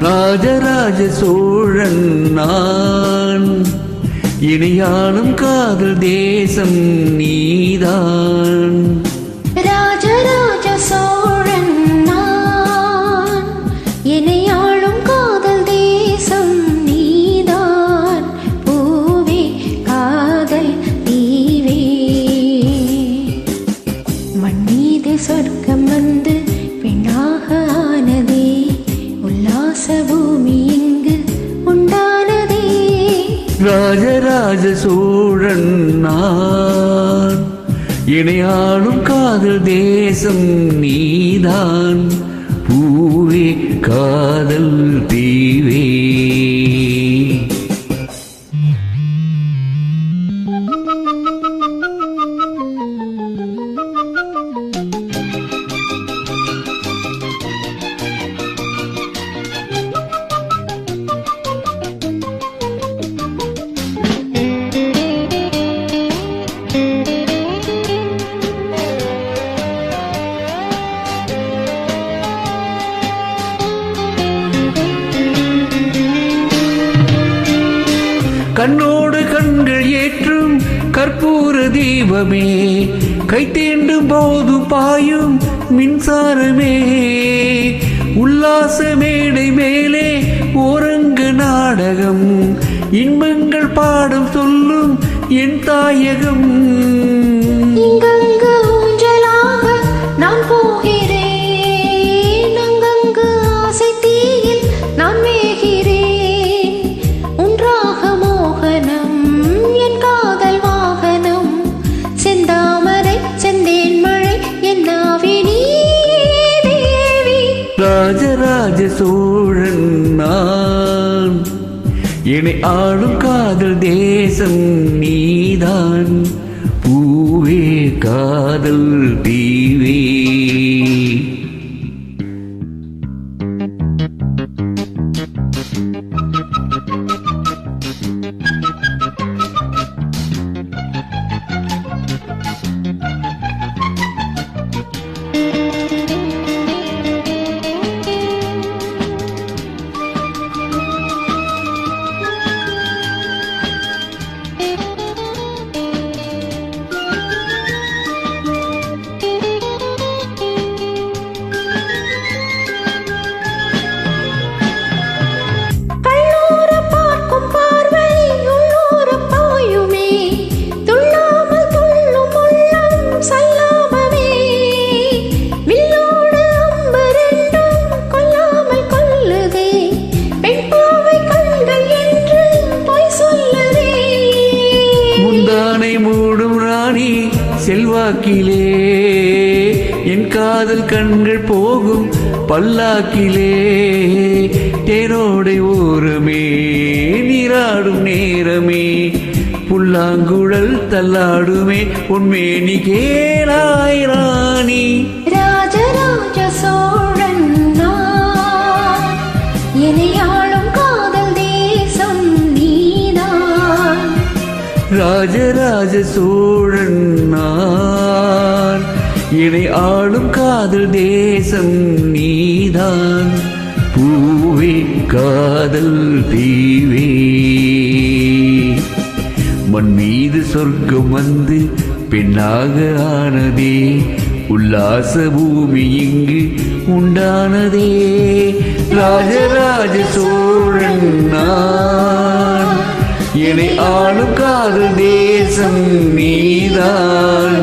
ராஜராஜ சோழன் நான், இணையாளும் காதல் தேசம் நீதான். ராஜராஜ சோழன் நான், இணையாளும் காதல் தேசம் நீதான். பூவே காதல் தீவே, மண் மீது சொர்க்கம் வந்து பெண்ணாக ஆனதே, உல்லாச பூமி இங்கு உண்டானதே. ராஜராஜ சோழன் நான், இணையாளும் காதல் தேசம் நீதான். பூவே காதல் தீவே. கண்ணோடு கண்கள் ஏற்றும் கற்பூர தீபமே, கை தீண்டும் போது பாயும் மின்சாரமே, உல்லாச மேடை மேலே ஓரங்கு நாடகம், இன்பங்கள் பாடம் சொல்லும் என் தாயகம். இங்கங்கு ஊஞ்சலாக நான் போகிறேன், அங்கங்கு ஆசை தீயில் நான் மேகிறேன். ஒன்றாக மோகனம் என் காதல் வாகனம், செந்தாமரை செந்தேன் மழை என் நாவினி தேவி. ராஜராஜ சோழன் நான், என்னை ஆளும் காதல் தேசம் நீதான். பூவே காதல் தீவே. மூடும் ராணி செல்வாக்கிலே, என் காதல் கண்கள் போகும் பல்லாக்கிலே, தேனோடை ஓரமே நீராடும் நேரமே, புல்லாங்குழல் தள்ளாடுமே உன்மேனி கேளாய் ராணி. ராஜராஜ சோழன் நான், இணையாளும் காதல் தேசம் நீதான். ராஜராஜ சோழன் நான், இணை ஆளும் காதல் தேசம் நீதான். பூவே காதல் தீவே. மண் மீது சொர்க்கம் வந்து பெண்ணாக ஆனதே, உல்லாச பூமி இங்கு உண்டானதே. ராஜராஜ சோழன் நான், என்னை ஆளும் காதல் தேசம் நீதான்.